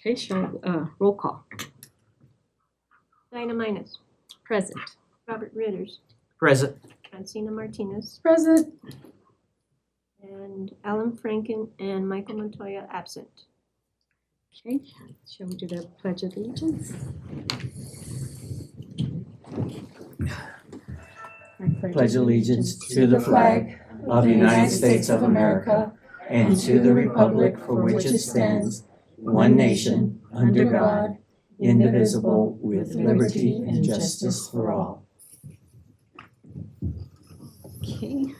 Okay, roll call. Dinah Minus, Present. Robert Ritters, Present. Francina Martinez, Present. and Alan Franken and Michael Montoya absent. Okay, shall we do the Pledge of Allegiance? I Pledge allegiance to the flag of the United States of America and to the republic for which it stands, one nation, under God, indivisible, with liberty and justice for all. Okay.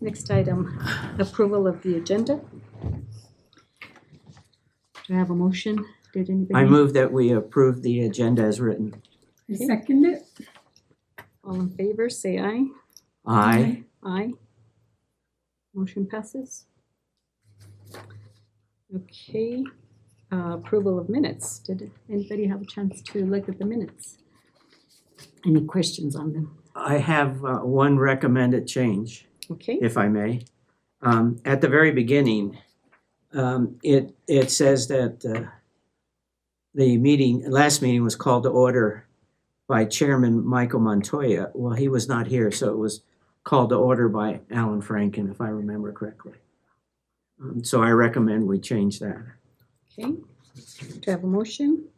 Next item, approval of the agenda. Do I have a motion? Did anybody? I move that we approve the agenda as written. I second it. All in favor, say aye. Aye. Aye. Motion passes. Okay, approval of minutes. Did anybody have a chance to look at the minutes? Any questions on them? I have one recommended change, Okay, if I may. At the very beginning, it says that the last meeting was called to order by Chairman Michael Montoya. Well, he was not here, so it was called to order by Alan Franken, if I remember correctly. So I recommend we change that. okay. Do I have a motion?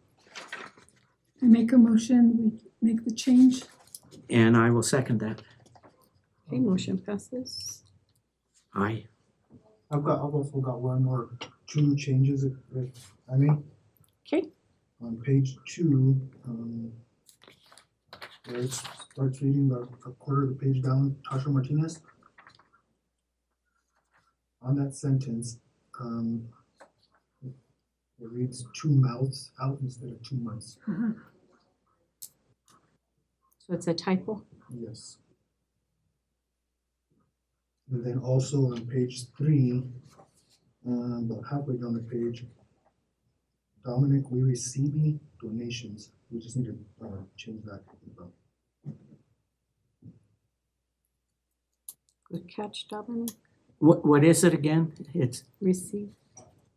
I make a motion, we make the change. And I will second that. Okay, motion passes. Aye. I've also got one or two changes, if I may. Okay. On page 2, where it starts reading a quarter of the page down, Tasha Martinez. On that sentence, it reads 2 mouths out instead of 2 months. So it's a typo? Yes. And then also on page 3, about halfway down the page, Dominic, we receive donations. We just need to change that. Good catch, Dominic. What is it again? It's Receive.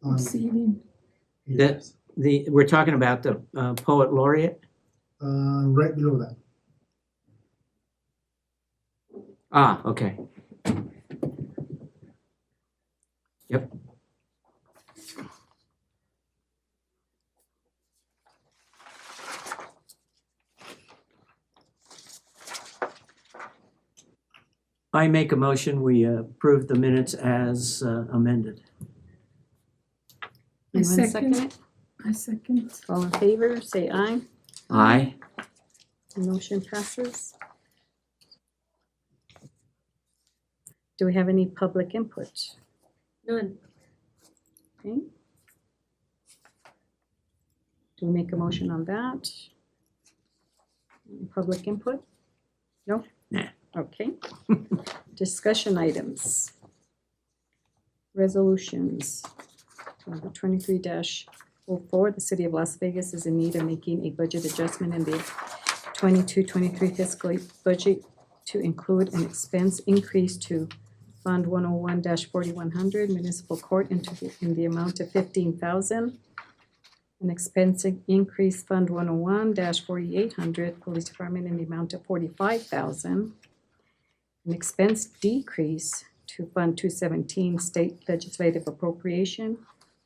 Receiving. Yes. we're talking about the poet laureate? Right below that. Ah, okay. Yep. I make a motion, we approve the minutes as amended. I Anyone second. it? I second. All in favor, say aye. Aye. Motion passes. Do we have any public input? None. Okay. Do we make a motion on that? Public input? No? Nah. Okay. Discussion items. Resolutions. 23-04, the City of Las Vegas is in need of making a budget adjustment in the 22-23 fiscal budget to include an expense increase to Fund 101-4100 Municipal Court in the amount of $15,000. An expense increase Fund 101-4800 Police Department in the amount of $45,000. An expense decrease to Fund 217 State Legislative Appropriation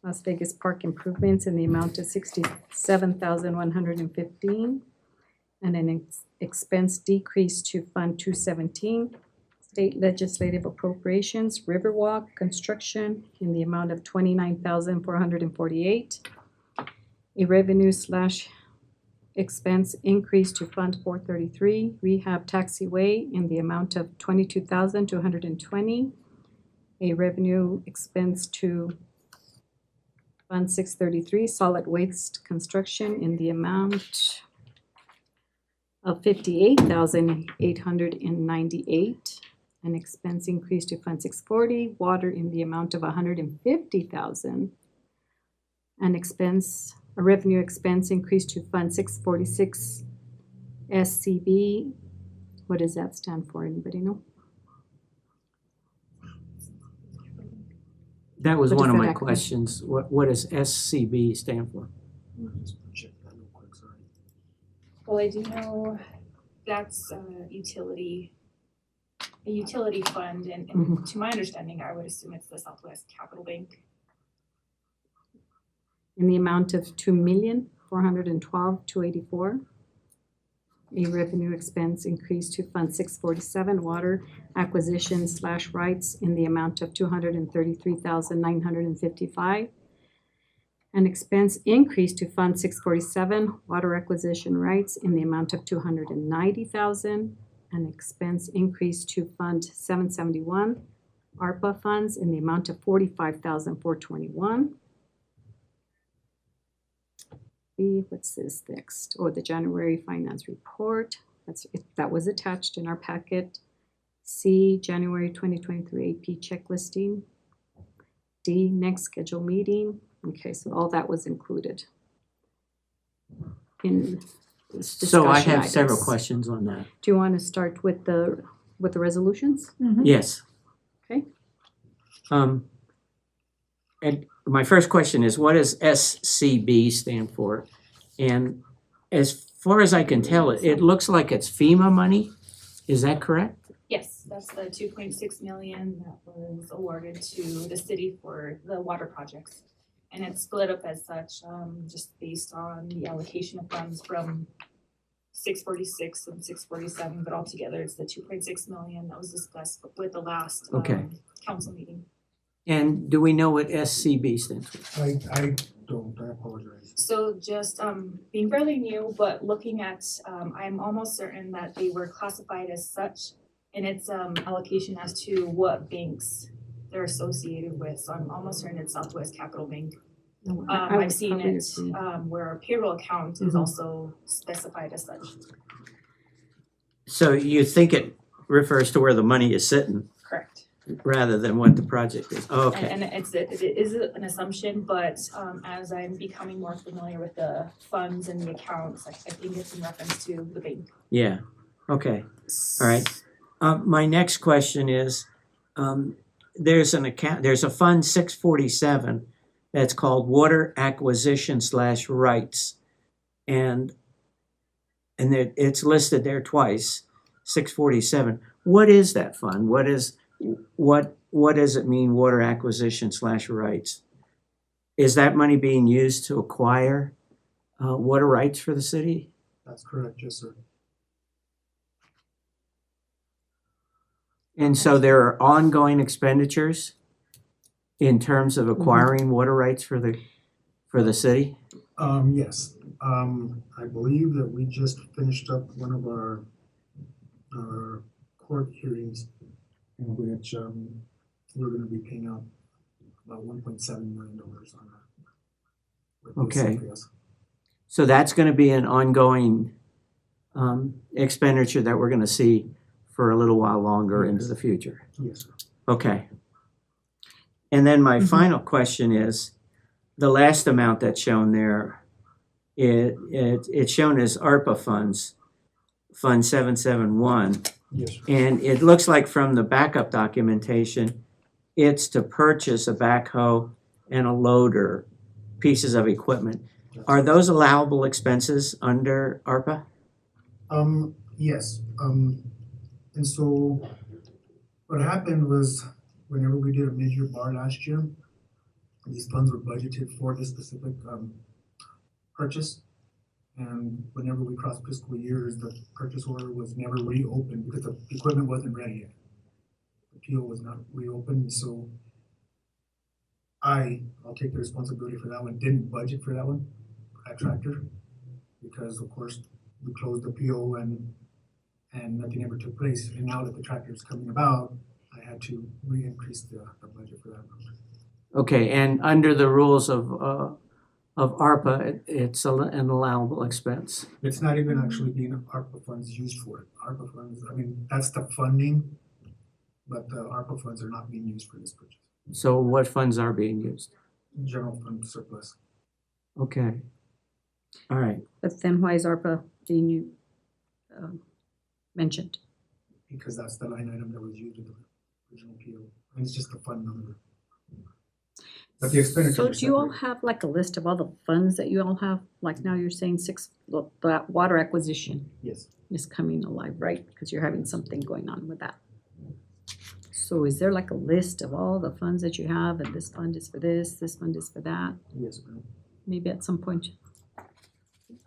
Las Vegas Park Improvements in the amount of $67,115. And an expense decrease to Fund 217 State Legislative Appropriations Riverwalk Construction in the amount of $29,448. A revenue/expense increase to Fund 433 Rehab Taxiway in the amount of $22,220. A revenue expense to Fund 633 Solid Waste Construction in the amount of $58,898. An expense increase to Fund 640 Water in the amount of $150,000. A revenue expense increase to Fund 646 SCB. What does that stand for? Anybody know? That was What one does of that my acronym? questions. What does SCB stand for? Just check that real quick, sorry. Well, I do know that's a utility fund, and to my understanding, I would assume it's the Southwest Capital Bank. In the amount of 2,412,284. A revenue expense increase to Fund 647, water acquisition / rights in the amount of 233,955. An expense increase to Fund 647, water acquisition rights in the amount of 290,000. An expense increase to Fund 771, ARPA funds in the amount of 45,421. B, what's this next? Oh, the January finance report. That was attached in our packet. C, January 2023 AP checklisting. D, next scheduled meeting. Okay, so all that was included in this So I discussion have several items. questions on that. Do you want to start with the resolutions? Mhm. Yes. Okay. And my first question is, what does SCB stand for? And as far as I can tell, it looks like it's FEMA money. Is that correct? Yes, that's the 2.6 million that was awarded to the city for the water projects. And it's split up as such, just based on the allocation of funds from 646 and 647, but altogether it's the 2.6 million that was discussed with the last Okay. council meeting. And do we know what SCB stands for? I don't, I apologize. So just being fairly new, but looking at, I'm almost certain that they were classified as such in its allocation as to what banks they're associated with. So I'm almost certain it's Southwest Capital Bank. No, I would I've seen probably it agree. where a payroll account is Mhm. also specified as such. So you think it refers to where the money is sitting Correct. rather than what the project is? Okay. And it is an assumption, but as I'm becoming more familiar with the funds and the accounts, I think it's in reference to the bank. Yeah. Okay. All right. My next question is, there's a fund 647 that's called Water Acquisition / Rights. And it's listed there twice, 647. What is that fund? What does it mean, water acquisition / rights? Is that money being used to acquire water rights for the city? That's correct, yes, sir. And so there are ongoing expenditures in terms of acquiring water rights for the city? Yes, I believe that we just finished up one of our court hearings in which, we're gonna be paying out about $1.7 million on that. with the Okay. CFS. So that's going to be an ongoing expenditure that we're going to see for a little while longer into the future. Yes, sir. Okay. And then my final question is, the last amount that's shown there, it's shown as ARPA funds, Fund 771. Yes, sir. And it looks like from the backup documentation, it's to purchase a backhoe and a loader, pieces of equipment. Are those allowable expenses under ARPA? Yes, and so what happened was whenever we did a mid-year bar last year, these funds were budgeted for this specific purchase. And whenever we crossed fiscal years, the purchase order was never reopened because the equipment wasn't ready yet. The PO was not reopened, so I'll take the responsibility for that one, didn't budget for that one, that tractor, because of course we closed the PO and nothing ever took place. And now that the tractor is coming about, I had to re-increase the budget for that one. Okay, and under the rules of ARPA, it's an allowable expense. It's not even actually being ARPA funds used for it. ARPA funds, I mean, that's the funding, but the ARPA funds are not being used for this purchase. So what funds are being used? General fund surplus. Okay. All right. But then why is ARPA being mentioned? Because that's the line item that was used in the original PO. And it's just a fund number. But the expenditure. So do you all have like a list of all the funds that you all have? Like now you're saying that water acquisition Yes. is coming alive, right? Because you're having something going on with that. So is there like a list of all the funds that you have, and this fund is for this fund is for that? Yes, ma'am. Maybe at some point,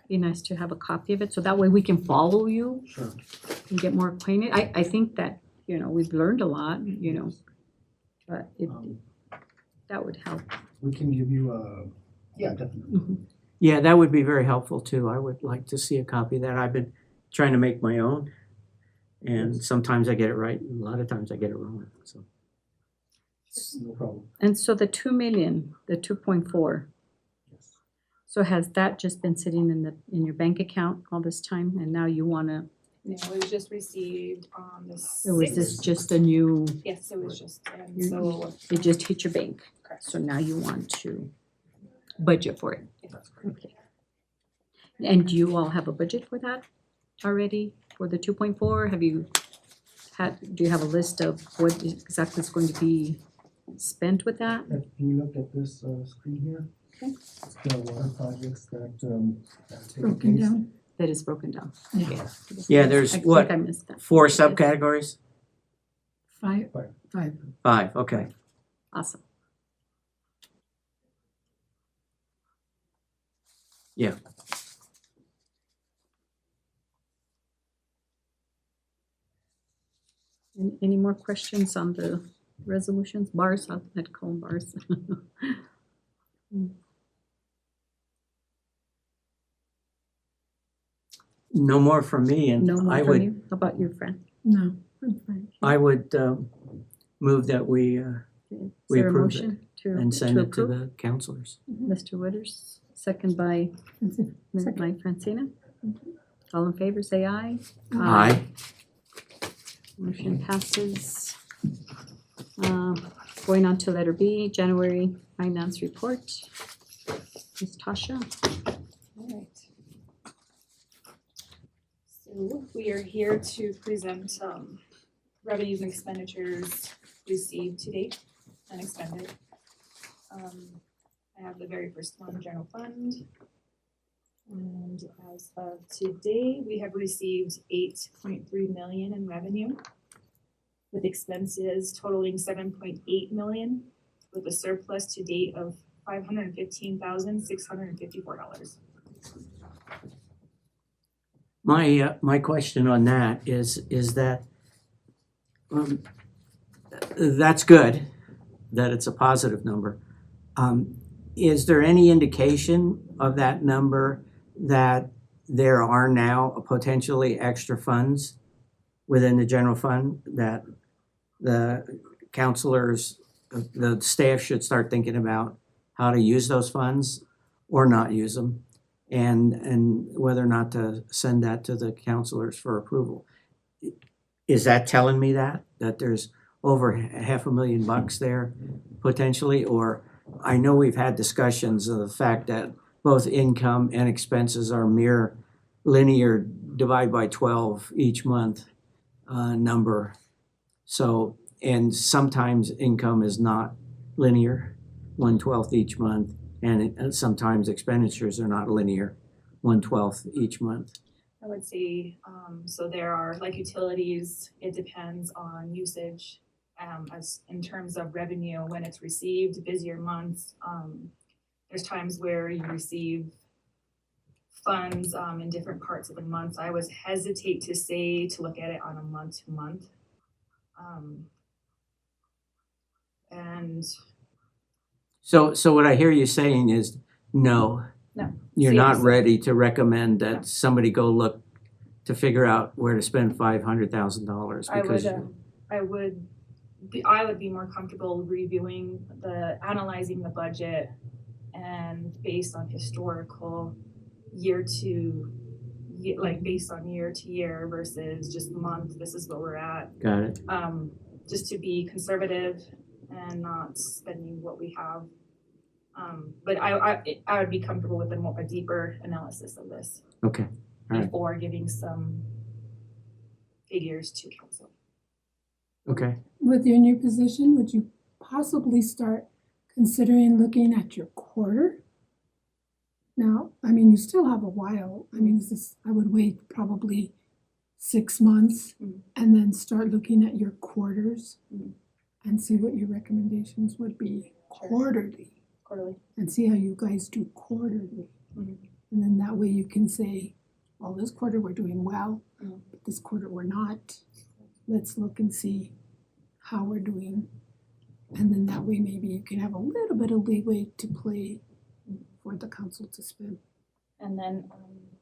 be nice to have a copy of it, so that way we can follow you Sure. and get more acquainted. I think that, we've learned a lot, but that would help. We can give you yeah, definitely. Yeah, that would be very helpful too. I would like to see a copy of that. I've been trying to make my own. And sometimes I get it right, and a lot of times I get it wrong, so. No problem. And so the 2 million, the 2.4, Yes. so has that just been sitting in your bank account all this time, and now you wanna, No, it was just received on the or was this 6th. just a new, Yes, it was just, and You- so. it just hit your bank? Correct. So now you want to budget for it? That's correct. Okay. And do you all have a budget for that already, for the 2.4? Do you have a list of what exactly is going to be spent with that? If you look at this screen here. Okay. It's the water projects that have taken Broken place. down. That is broken down? Yeah. Okay. Yeah, there's I think what, I missed that. 4 subcategories? Five. 5, okay. Awesome. Yeah. Any more questions on the resolutions? Bars, I'd call them bars. No more from me, and No more I from would, you? How about you, Fran? No, I'm fine. I would move that we Is We there a approve it motion to and send it to approve? the counselors. Mr. Witters, second by Ms. Second. by Francina. All in favor, say aye. Aye. Motion passes. Going on to letter B, January finance report. Ms. Tasha? Alright. So we are here to present revenues and expenditures received to date and expended. I have the very first one, general fund. And as of today, we have received 8.3 million in revenue, with expenses totaling 7.8 million, with a surplus to date of $515,654. My question on that is that that's good, that it's a positive number. Is there any indication of that number that there are now potentially extra funds within the general fund that the counselors, the staff should start thinking about how to use those funds or not use them, and whether or not to send that to the counselors for approval? Is that telling me that there's over $500,000 there potentially? Or I know we've had discussions of the fact that both income and expenses are mere linear divide by 12 each month number. So, and sometimes income is not linear, 1/12 each month, and sometimes expenditures are not linear, 1/12 each month. I would say, so there are, like utilities, it depends on usage. As in terms of revenue, when it's received, busier months, there's times where you receive funds in different parts of the month. I would hesitate to say to look at it on a month to month. And So what I hear you saying is no. No. You're See, not so- ready to recommend No. that somebody go look to figure out where to spend $500,000 because I would be more comfortable analyzing the budget and based on historical based on year to year versus just month, this is where we're at. got it. Just to be conservative and not spending what we have. But I would be comfortable with a deeper analysis of this Okay. All right. before giving some figures to council. Okay. With your new position, would you possibly start considering looking at your quarter? Now, I mean, you still have a while. I mean, I would wait probably 6 months Mm. and then start looking at your quarters Mm. and see what your recommendations would be Sure. quarterly Quarterly. and see how you guys do quarterly. Mhm. And then that way you can say, well, this quarter we're doing well, Mhm. but this quarter we're not. Let's look and see how we're doing. And then that way maybe you can have a little bit of leeway to play for the council to spend. And then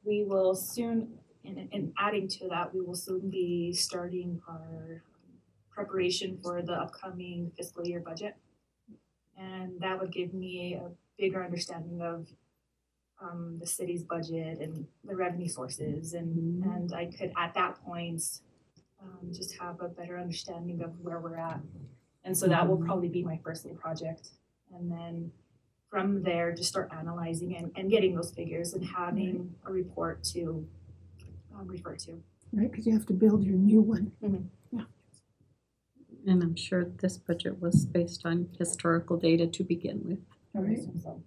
we will soon, in adding to that, we will soon be starting our preparation for the upcoming fiscal year budget. And that would give me a bigger understanding of the city's budget and the revenue sources, and I could at that point just have a better understanding of where we're at. And so that will probably be my first little project. And then from there, just start analyzing and getting those figures and having a report to refer to. Right, because you have to build your new one. And I'm sure this budget was based on historical data to begin with. Right. So,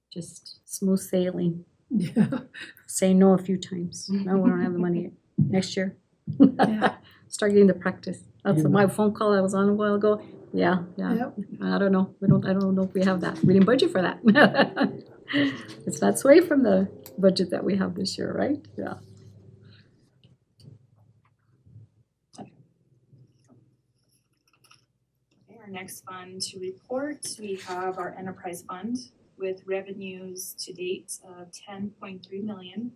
Just smooth sailing. Yeah. Say no a few times. No, we don't have the money yet. Next year. Yeah. Start getting the practice. That's my phone call I was on a while ago. Yeah. Yep. I don't know. I don't know if we have that. We didn't budget for that. It's not sway from the budget that we have this year, right? Yeah. okay, our next fund to report, we have our enterprise fund with revenues to date of 10.3 million,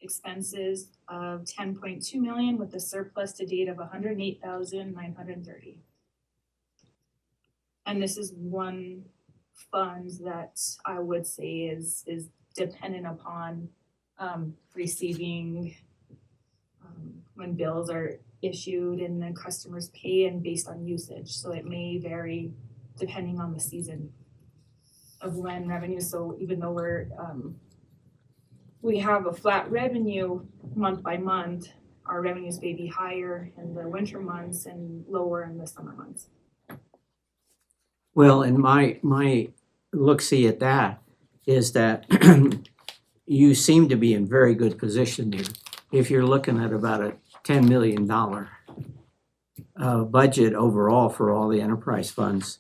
expenses of 10.2 million with a surplus to date of 108,930. And this is one fund that I would say is dependent upon receiving when bills are issued and then customers pay and based on usage. So it may vary depending on the season of when revenue. So even though we have a flat revenue month by month, our revenues may be higher in the winter months and lower in the summer months. Well, and my look-see at that is that you seem to be in very good position here. If you're looking at about a $10 million budget overall for all the enterprise funds,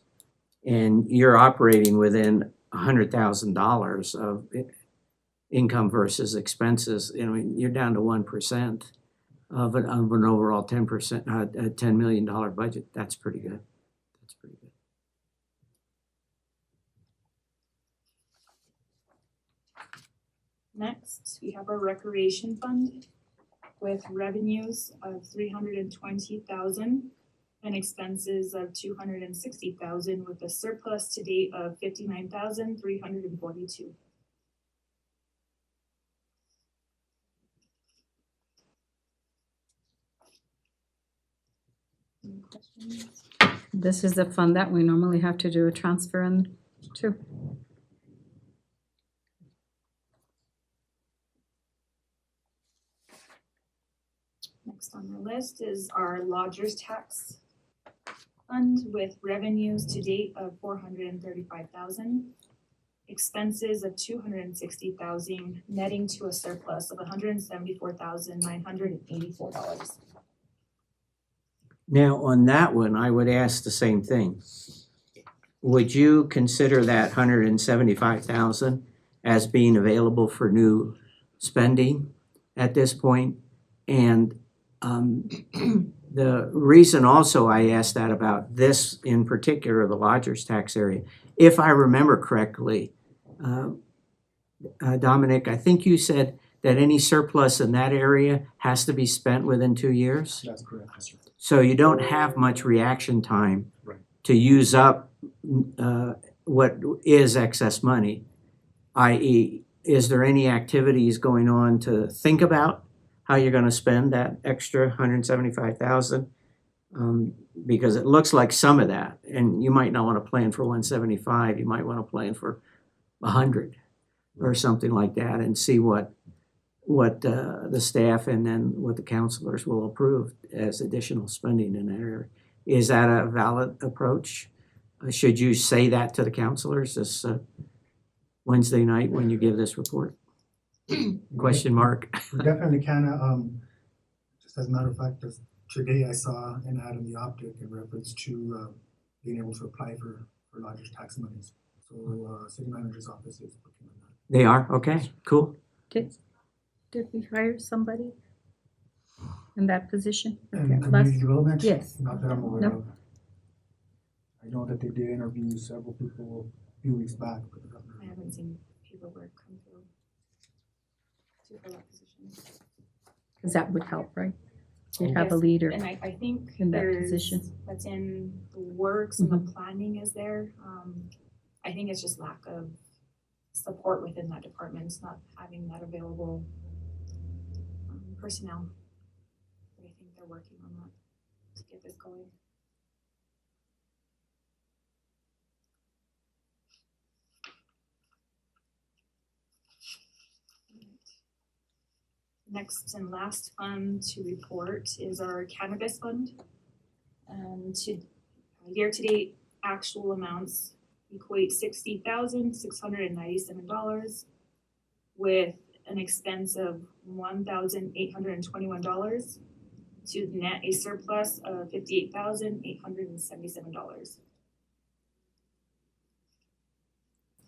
and you're operating within $100,000 of income versus expenses, I mean, you're down to 1% of an overall 10%, a $10 million budget. That's pretty good. That's pretty good. Next, we have our recreation fund with revenues of 320,000 and expenses of 260,000 with a surplus to date of 59,342. Any questions? This is the fund that we normally have to do a transfer in to. Next on the list is our lodger's tax fund with revenues to date of 435,000, expenses of 260,000, netting to a surplus of $174,984. Now, on that one, I would ask the same thing. Would you consider that 175,000 as being available for new spending at this point? And the reason also I asked that about this in particular, the lodger's tax area, if I remember correctly, Dominic, I think you said that any surplus in that area has to be spent within 2 years? That's correct, yes, sir. So you don't have much reaction time Right. to use up what is excess money, i.e., is there any activities going on to think about how you're going to spend that extra 175,000? Because it looks like some of that, and you might not want to plan for 175. You might want to plan for 100 or something like that, and see what the staff and then what the counselors will approve as additional spending in that area. Is that a valid approach? Should you say that to the counselors this Wednesday night when you give this report? Question mark. We definitely can, just as a matter of fact, just today I saw an ad in the Optic in reference to being able to apply for lodger's tax monies. So city manager's office is looking at that. They are? Okay, cool. Did we hire somebody in that position? And Okay, community development? Yes. Not that I'm aware No. of. I know that they did interview several people a few weeks back, but I don't know. I haven't seen paperwork come through to fill that position. Because that would help, right? You'd have a Yes, leader. And I think in that there's, position. that's in the works and the planning is there. I think it's just lack of support within that department, it's not having that available personnel. But I think they're working on that to get this going. Next and last fund to report is our cannabis fund. Year-to-date actual amounts equate $60,697 with an expense of $1,821 to net a surplus of $58,877.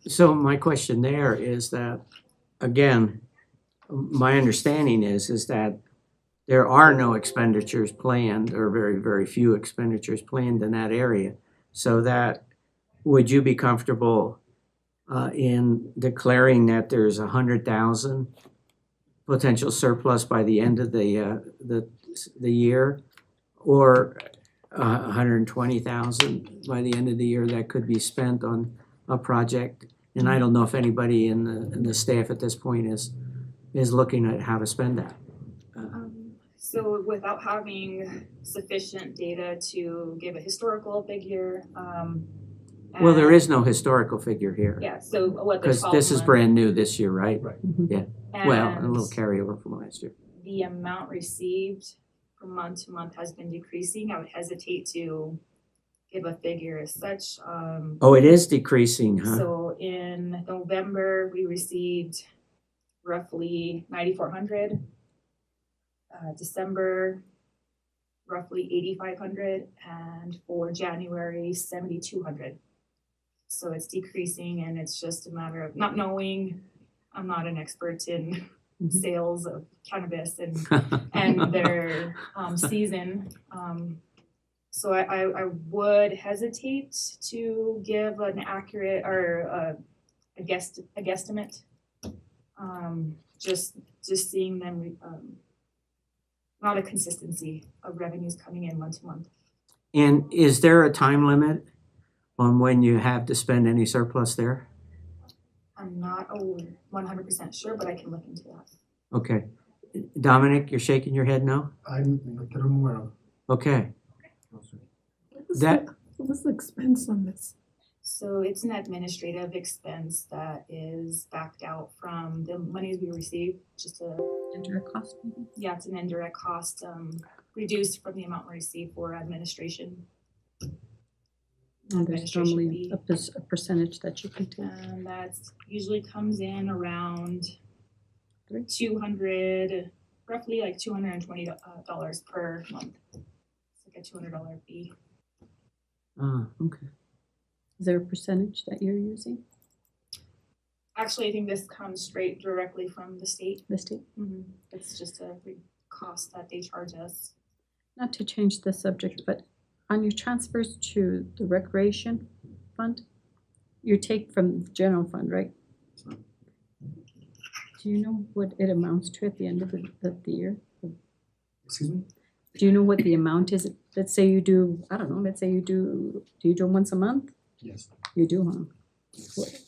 So my question there is that, again, my understanding is that there are no expenditures planned or very, very few expenditures planned in that area. So that, would you be comfortable in declaring that there's 100,000 potential surplus by the end of the year, or 120,000 by the end of the year that could be spent on a project? And I don't know if anybody in the staff at this point is looking at how to spend that. So without having sufficient data to give a historical figure, Well, there and- is no historical figure here. Yeah, so what the Because 12 this is month- brand new this year, right? Right. Well, and a little and carryover from last year. the amount received from month to month has been decreasing. I would hesitate to give a figure as such. Oh, it is decreasing, huh? So in November, we received roughly 9,400. December, roughly 8,500, and for January, 7,200. So it's decreasing, and it's just a matter of not knowing. I'm not an expert in sales of cannabis and their season. So I would hesitate to give an accurate or a guesstimate. Just seeing them, not a consistency of revenues coming in month to month. And is there a time limit on when you have to spend any surplus there? I'm not 100% sure, but I can look into that. Okay. Dominic, you're shaking your head no? I'm not that I'm aware of. Okay. What was the expense on this? So it's an administrative expense that is backed out from the monies we receive, just a, Indirect cost. yeah, it's an indirect cost, reduced from the amount we receive for administration. And there's Administration normally fee. a percentage that you can take. And that usually comes in around Three. 200, roughly like $220 per month. It's like a $200 fee. Okay. Is there a percentage that you're using, Actually, I think this comes straight directly from the state. the state? It's just a cost that they charge us. Not to change the subject, but on your transfers to the recreation fund, you take from the general fund, right? Do you know what it amounts to at the end of the year? Excuse me? Do you know what the amount is? Let's say you do, I don't know, let's say do you do them once a month? Yes. You do, huh?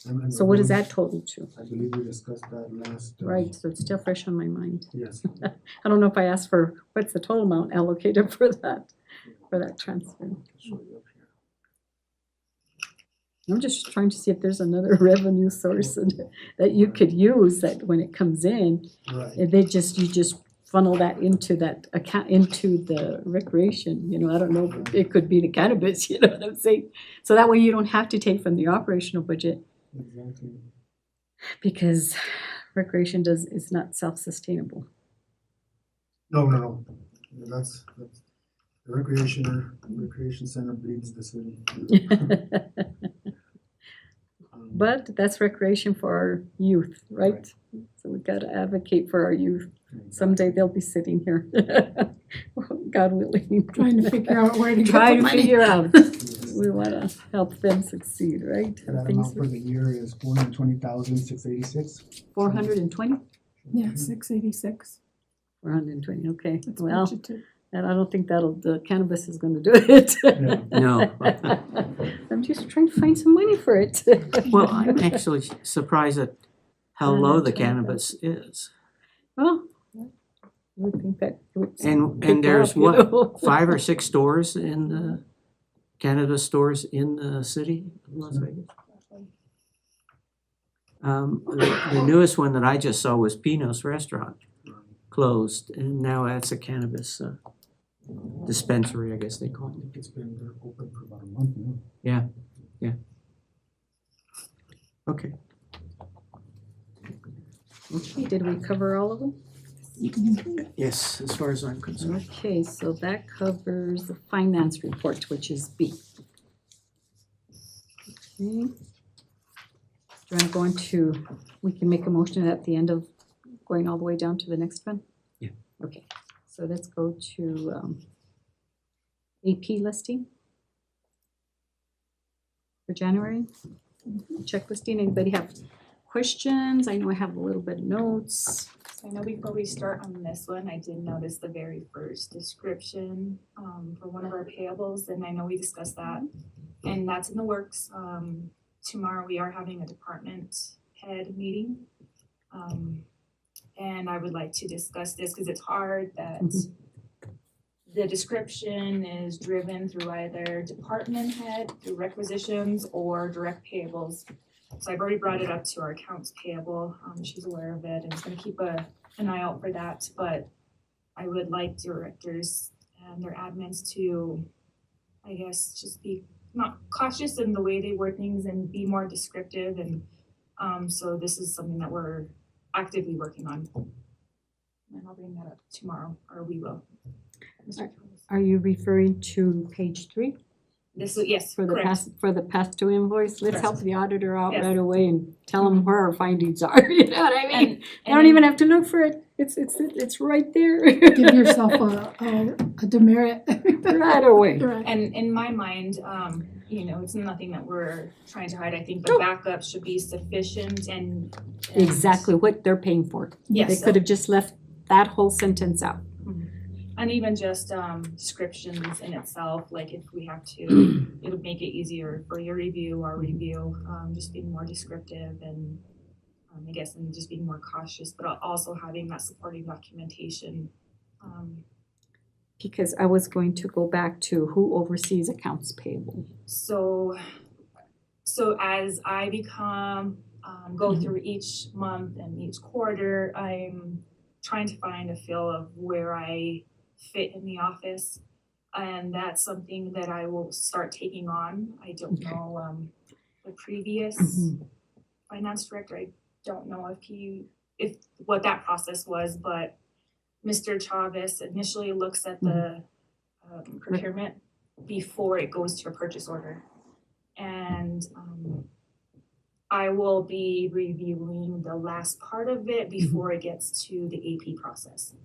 And So what does that total to? I believe we discussed that last. Right, so it's still fresh on my mind. Yes. I don't know if I asked for, what's the total amount allocated for that transfer? I'm just trying to see if there's another revenue source that you could use that when it comes in, Right. you just funnel that into that account, into the recreation, you know, I don't know, if it could be the cannabis, you know what I'm saying? So that way you don't have to take from the operational budget, Exactly. because recreation is not self-sustainable. No. That's, the recreation center bleeds the city. But that's recreation for our youth, right? So we gotta advocate for our youth. Someday they'll be sitting here, God willing. Trying to figure out where to get Try the to money. figure out, we wanna help them succeed, right? And that amount for the year is 420,686. 420? Yeah, 686. 420, okay, That's well, budgeted. and I don't think the cannabis is gonna do it. No. I'm just trying to find some money for it. Well, I'm actually surprised at how low the 420,000. cannabis is. Well, I would think that it would And pick there's up, you what, know? 5 or 6 stores in the cannabis stores in the city of Las Vegas? The newest one that I just saw was Pino's Restaurant, closed, and now that's a cannabis dispensary, I guess they call it. It's been open for about a month now. Okay. Okay, did we cover all of them? Yes, as far as I'm concerned. Okay, so that covers the finance report, which is B. Okay. Do you want to go into, we can make a motion at the end of going all the way down to the next one? Yeah. Okay, so let's go to AP listing for January. Check listing, anybody have questions? I know I have a little bit of notes. So I know before we start on this one, I did notice the very first description for one of our payables, and I know we discussed that. And that's in the works. Tomorrow we are having a department head meeting. And I would like to discuss this because it's hard that the description is driven through either department head, through requisitions, or direct payables. So I've already brought it up to our accounts payable. She's aware of it and is gonna keep an eye out for that, but I would like directors and their admins to, I guess, just be not cautious in the way they word things and be more descriptive, and so this is something that we're actively working on. And I'll bring that up tomorrow, or we will. Mr. Thomas. Are you referring to page 3? This, yes, For the correct. past due invoice? Let's Yes. help the auditor out Yes. right away and tell them where our findings are, you know what I mean? And, They don't even have to look for it, it's right there. Give yourself a demerit. Right away. Right. And in my mind, you know, it's nothing that we're trying to hide. I think the backup should be sufficient and. Exactly what they're paying for. They Yes. could have just left that whole sentence out. And even just descriptions in itself, like if we have to, it'll make it easier for your review, our review, just being more descriptive and I guess, and just being more cautious, but also having that supporting documentation. Because I was going to go back to who oversees accounts payable. So as I become, go through each month and each quarter, I'm trying to find a feel of where I fit in the office. And that's something that I will start taking on. I don't know, the previous finance director, I don't know if what that process was, but Mr. Chavez initially looks at the procurement before it goes to a purchase order. And I will be reviewing the last part of it before it gets to the AP process.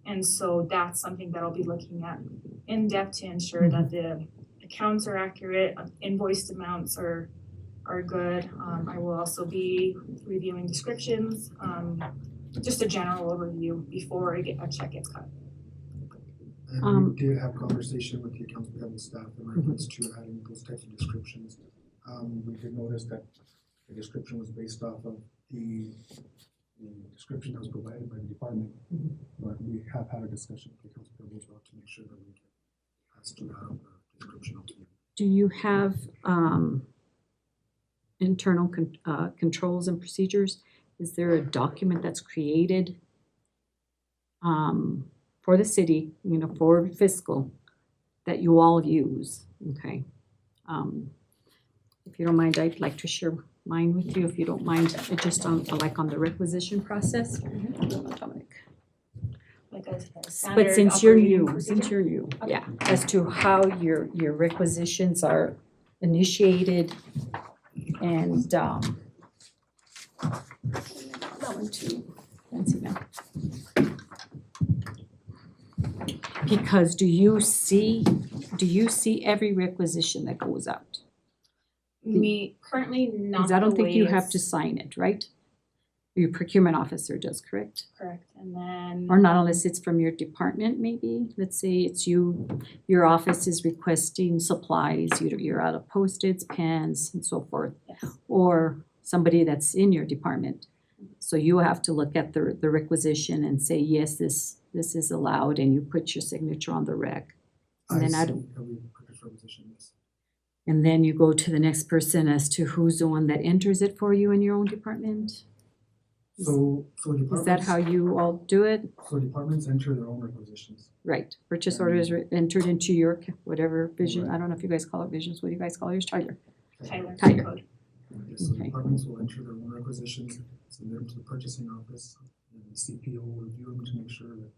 And so that's something that I'll be looking at in depth to ensure that the accounts are accurate, invoiced amounts are good. I will also be reviewing descriptions, just a general overview before a check gets cut. And we did have conversation with the accounts payable staff in reference to adding those types of descriptions. We did notice that the description was based off of the description that was provided by the department. But we have had a discussion with the accounts payable as well to make sure that we can pass to that description ultimately. Do you have internal controls and procedures? Is there a document that's created for the city, you know, for fiscal, that you all use, okay? If you don't mind, I'd like to share mine with you, if you don't mind, just on, like on the requisition process. Dominic. Like a But standard since you're operating new, procedure? since you're new, yeah, as to how your requisitions are initiated and, that one too, fancy now. Because do you see every requisition that goes out? Me, currently not Because I don't the think way you have to it's sign it, right? Your procurement officer does, correct? correct, and then. Or not unless it's from your department, maybe. Let's say it's you, your office is requesting supplies, you're out of Post-its, pens, and so forth. Yes. Or somebody that's in your department. So you have to look at the requisition and say, yes, this is allowed, and you put your signature on the rec. And then I see don't, every purchase requisition, yes. and then you go to the next person as to who's the one that enters it for you in your own department? So Is departments. that how you all do it? So departments enter their own requisitions. Right, purchase order is entered into your, whatever vision, I don't know if you guys call it visions, what do you guys call yours, Tyler? Tyler Tyler. code. Yes, so Okay. departments will enter their own requisitions, submit them to the purchasing office, and the CPO will review them to make sure that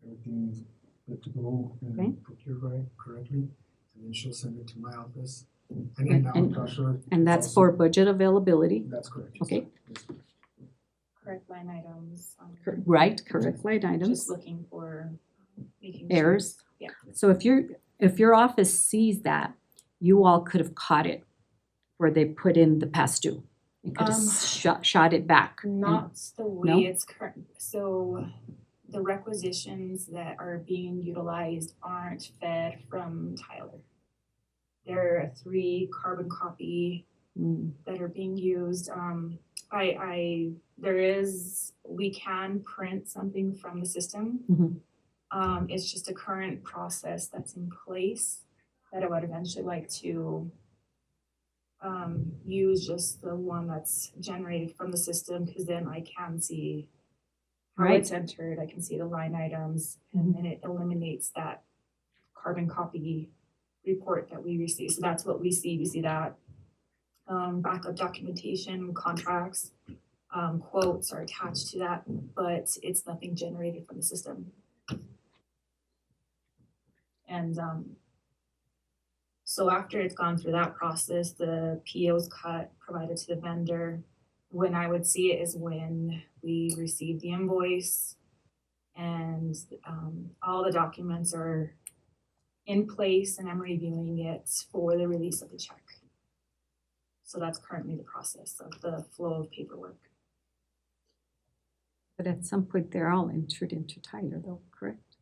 everything is good to go Okay. and procured correctly. And then she'll send it to my office. And then now, And- Joshua. And that's also- for budget availability, That's correct. yes. okay, Yes. Correct line items. right, correct line Just items, looking for making sure. errors. Yeah. So if your office sees that, you all could have caught it where they put in the past due. You could have shot it back. and- Not the way No? it's current, so the requisitions that are being utilized aren't fed from Tyler. There are 3 carbon copy Mm, that are being used. We can print something from the system. Mhm. It's just a current process that's in place that I would eventually like to use just the one that's generated from the system, because then I can see how Right. it's entered, I can see the line items, and then it eliminates that carbon copy report that we receive. So that's what we see that. Backup documentation, contracts, quotes are attached to that, but it's nothing generated from the system. And so after it's gone through that process, the PO's cut, provided to the vendor. When I would see it is when we receive the invoice, and all the documents are in place, and I'm reviewing it for the release of the check. So that's currently the process of the flow of paperwork. But at some point, they're all entered into Tyler though, correct?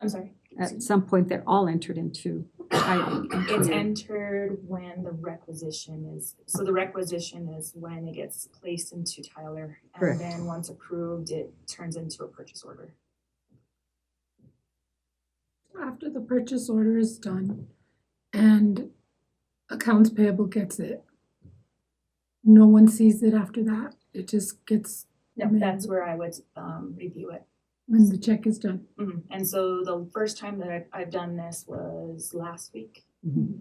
I'm sorry. At some point, they're all entered into Tyler. It's entered when the requisition is, so the requisition is when it gets placed into Tyler. Correct. And then once approved, it turns into a purchase order. After the purchase order is done and accounts payable gets it, no one sees it after that. It just gets No, that's where I would review it. when the check is done. And so the first time that I've done this was last week. Mhm.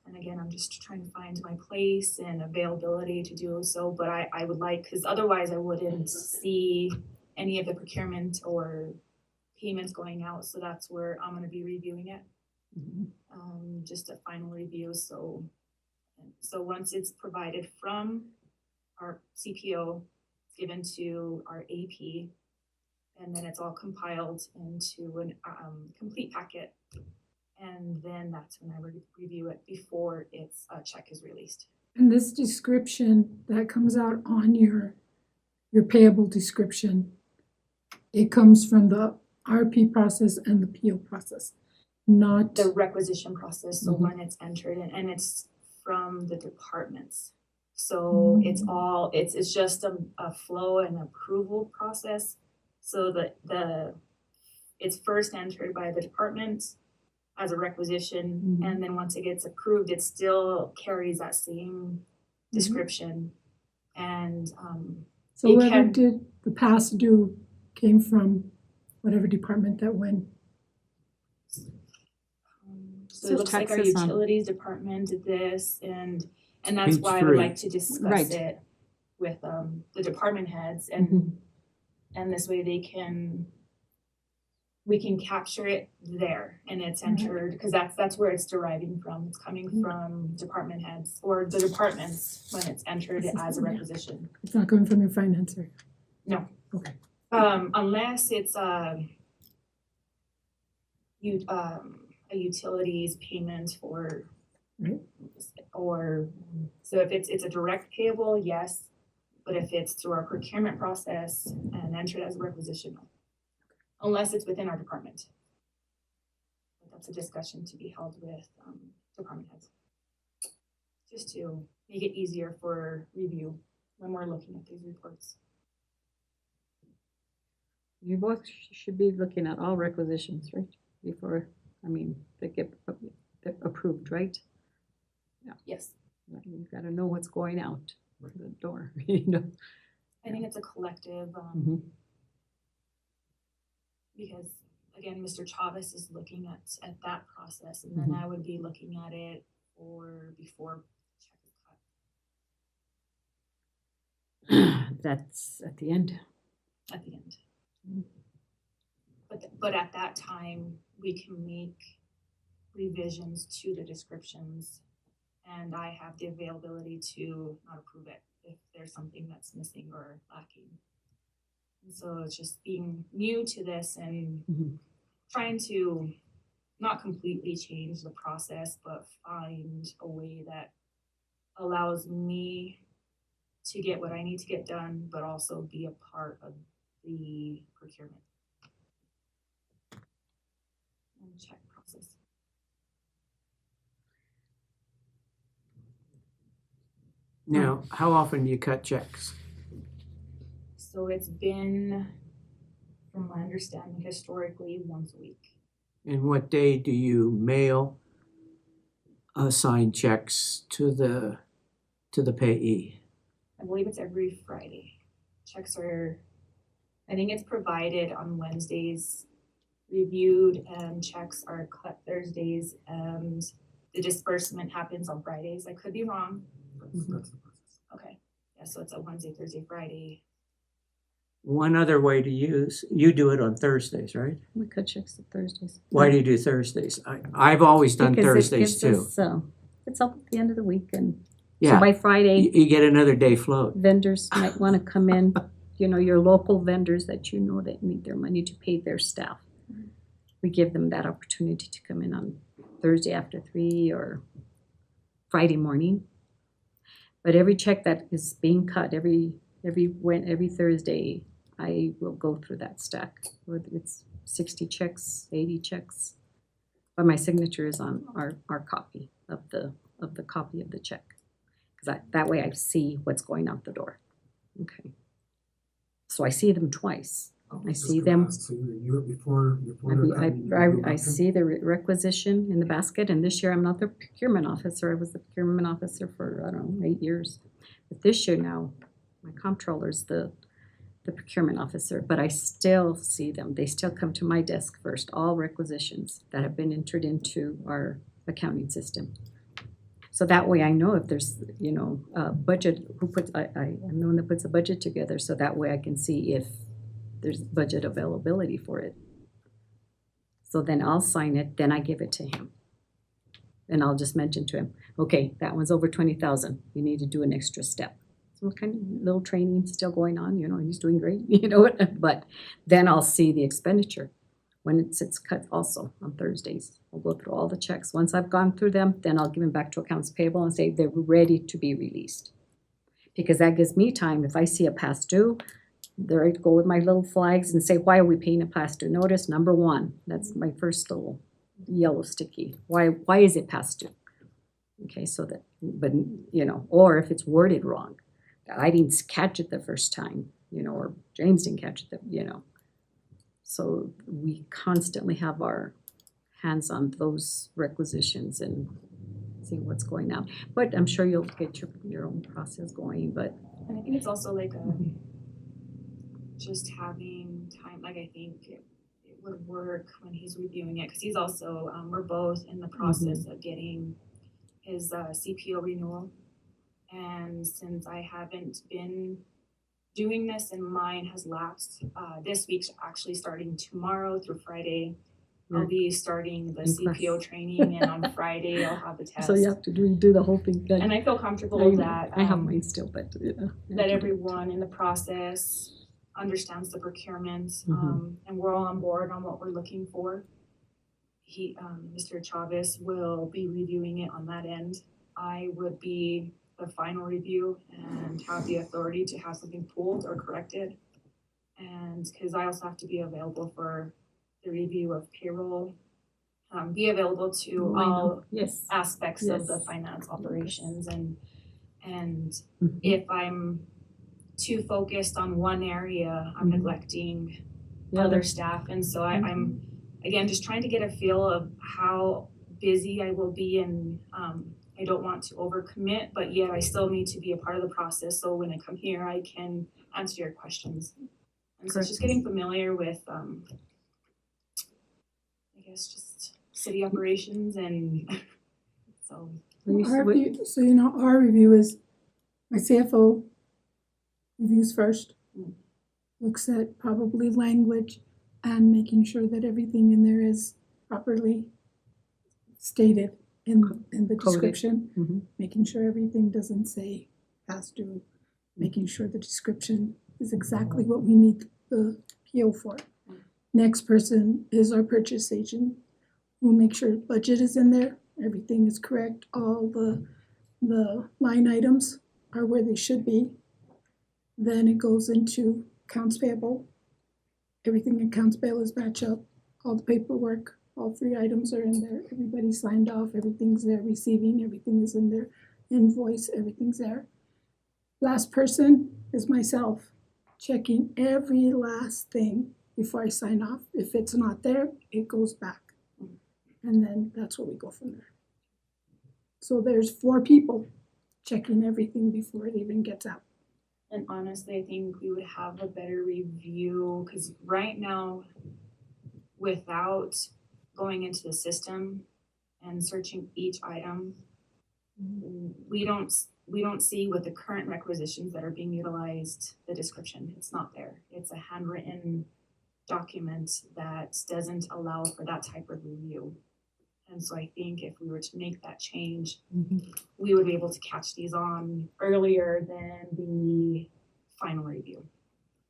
And again, I'm just trying to find my place and availability to do so, but I would like, because otherwise I wouldn't see any of the procurement or payments going out, so that's where I'm gonna be reviewing it. Mhm. Just a final review, so once it's provided from our CPO, it's given to our AP, and then it's all compiled into an complete packet. And then that's when I would review it before its check is released. And this description that comes out on your payable description, it comes from the RP process and the PO process, not, The requisition process, so Mhm. when it's entered in, and it's from the departments. So it's all, it's just a flow and approval process. So it's first entered by the department as a requisition, Mhm. and then once it gets approved, it still carries that same description. And so it whether can- did the past due came from whatever department that went. So So it looks like our taxes on- utilities department did this, and that's Page why I would 3. like to discuss Right. it with the department heads, Mhm. and this way we can capture it there, and it's entered, because that's where it's deriving from. It's coming from department heads or the departments when it's entered as a requisition. It's not coming from your financer. Unless it's a utilities payment for, Right. or, so if it's a direct payable, yes, but if it's through our procurement process and entered as a requisition, no. Unless it's within our department. But that's a discussion to be held with department heads. Just to make it easier for review when we're looking at these reports. You both should be looking at all requisitions, right? Before, they get approved, right? Yes, You gotta know what's going out the door, you know? I think it's a collective, Mhm. because again, Mr. Chavez is looking at that process, and then I would be looking at it for before check is cut That's at the end. at the end. But at that time, we can make revisions to the descriptions, and I have the availability to not approve it if there's something that's missing or lacking. And so it's just being new to this and Mhm. trying to not completely change the process, but find a way that allows me to get what I need to get done, but also be a part of the procurement and check process. Now, how often do you cut checks? So it's been, from my understanding, historically once a week. And what day do you mail signed checks to the payee? I believe it's every Friday. Checks are, I think it's provided on Wednesdays, reviewed, and checks are cut Thursdays, and the disbursement happens on Fridays. I could be wrong. That's the process. Okay, yeah, so it's a Wednesday, Thursday, Friday. One other way to use, you do it on Thursdays, right? We cut checks on Thursdays. Why do you do Thursdays? I've always done Because it Thursdays gives too. us, it's up at the end of the week, and so Yeah, by Friday, you get another day float. vendors might wanna come in, your local vendors that you know that need their money to pay their staff. We give them that opportunity to come in on Thursday after 3 or Friday morning. But every check that is being cut, every Thursday, I will go through that stack, whether it's 60 checks, 80 checks. But my signature is on our copy of the copy of the check. Cause that way I see what's going out the door. Okay. So I see them twice. I Just see gonna them. ask, so you review it before I, they're cut, you review I them? see the requisition in the basket, and this year I'm not the procurement officer. I was the procurement officer for, 8 years. But this year now, my comptroller's the procurement officer, but I still see them. They still come to my desk first, all requisitions that have been entered into our accounting system. So that way I know if there's, a budget, I'm the one that puts a budget together, so that way I can see if there's budget availability for it. So then I'll sign it, then I give it to him. And I'll just mention to him, okay, that one's over 20,000, you need to do an extra step. So kind of little training still going on, he's doing great, but then I'll see the expenditure when it's cut also on Thursdays. I'll go through all the checks. Once I've gone through them, then I'll give them back to accounts payable and say they're ready to be released. Because that gives me time, if I see a past due, there I go with my little flags and say, why are we paying a past due notice? Number 1, that's my first little yellow sticky. Why is it past due? Okay, so that, but, or if it's worded wrong, that I didn't catch it the first time, or James didn't catch it, So we constantly have our hands on those requisitions and see what's going on. But I'm sure you'll get your own process going, but. And I think it's also like just having time, like I think would work when he's reviewing it, because he's also, we're both in the process of getting his CPO renewal. And since I haven't been doing this and mine has lapsed, this week's actually starting tomorrow through Friday. I'll be starting the CPO training, and on Friday I'll have the test. So you have to do the whole thing. And I feel comfortable that I have mine still, but that everyone in the process understands the procurement, and we're all on board on what we're looking for. He, Mr. Chavez will be reviewing it on that end. I would be the final review and have the authority to have something pulled or corrected. And because I also have to be available for the review of payroll, be available to all yes aspects of the finance operations, and if I'm too focused on one area, I'm neglecting other staff. And so I'm again just trying to get a feel of how busy I will be, and I don't want to overcommit, but yet I still need to be a part of the process, so when I come here I can answer your questions. And so it's just getting familiar with I guess just city operations, and so Our review, so you know, our review is my CFO reviews first, looks at probably language and making sure that everything in there is properly stated in the description, making sure everything doesn't say past due, making sure the description is exactly what we need the PO for. Next person is our purchase agent, who makes sure budget is in there, everything is correct, all the line items are where they should be. Then it goes into accounts payable. Everything in accounts payable is match up, all the paperwork, all 3 items are in there, everybody signed off, everything's there, receiving, everything is in there, invoice, everything's there. Last person is myself, checking every last thing before I sign off. If it's not there, it goes back. And then that's where we go from there. So there's 4 people checking everything before it even gets out. And honestly, I think we would have a better review, because right now, without going into the system and searching each item, we don't see with the current requisitions that are being utilized, the description. It's not there. It's a handwritten document that doesn't allow for that type of review. And so I think if we were to make that change, we would be able to catch these on earlier than the final review.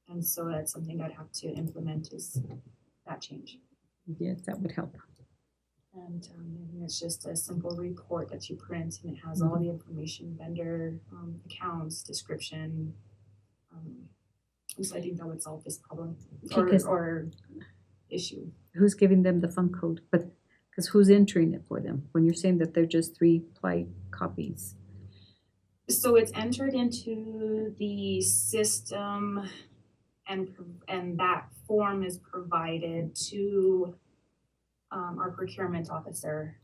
And so that's something I'd have to implement, is that change. Yes, that would help. And it's just a simple report that you print, and it has all the information, vendor, accounts, description. And so I think that would solve this problem or issue. Who's giving them the fund code? But because who's entering it for them? When you're saying that they're just 3 ply copies. So it's entered into the system, and that form is provided to our procurement officer.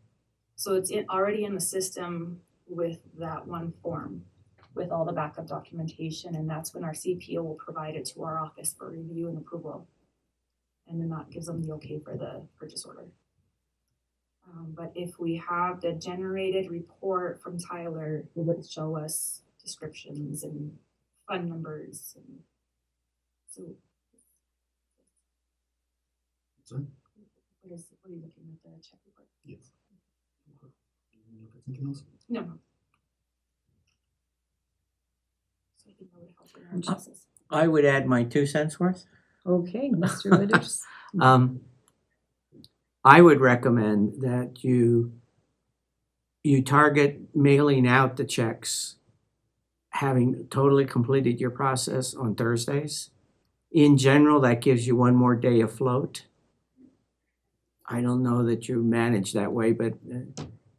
So it's already in the system with that one form, with all the backup documentation, and that's when our CPO will provide it to our office for review and approval. And then that gives them the okay for the purchase order. But if we have the generated report from Tyler, it would show us descriptions and fund numbers. And so, Sorry? what are you looking at, the check report? Yes. You look at something else? No. So I think that would help in our process. I would add my 2 cents worth. Okay, Mr. Withers. I would recommend that you target mailing out the checks, having totally completed your process on Thursdays. In general, that gives you 1 more day afloat. I don't know that you manage that way, but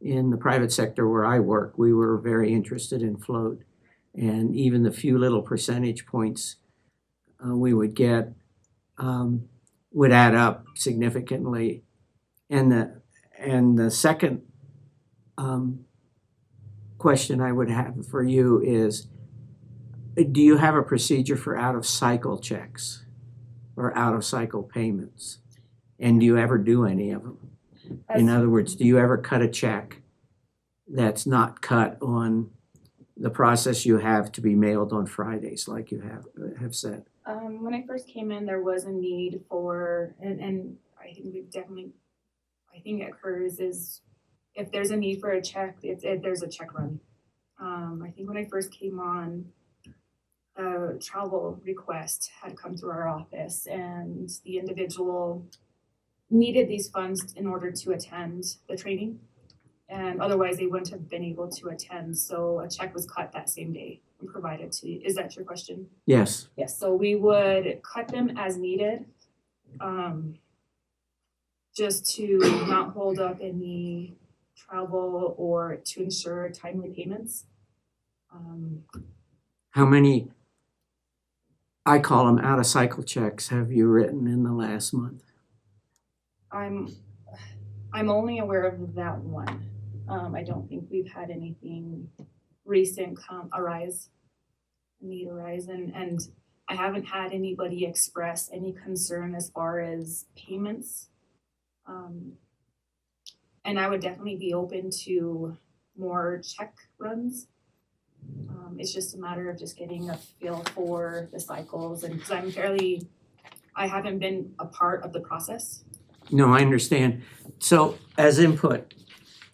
in the private sector where I work, we were very interested in float. And even the few little percentage points we would get would add up significantly. And the second question I would have for you is, do you have a procedure for out-of-cycle checks or out-of-cycle payments? And do you ever do any of them? In As- other words, do you ever cut a check that's not cut on the process you have to be mailed on Fridays, like you have said? When I first came in, there was a need for, and I think I think it occurs is if there's a need for a check, there's a check run. I think when I first came on, a travel request had come through our office and the individual needed these funds in order to attend the training. And otherwise they wouldn't have been able to attend. So a check was cut that same day and provided to you. Is that your question? Yes. Yes, so we would cut them as needed, just to not hold up any travel or to ensure timely payments. How many, I call them out-of-cycle checks, have you written in the last month? I'm only aware of that one. I don't think we've had anything recent need arise, and I haven't had anybody express any concern as far as payments. And I would definitely be open to more check runs. It's just a matter of just getting a feel for the cycles, and because I haven't been a part of the process. No, I understand. So as input,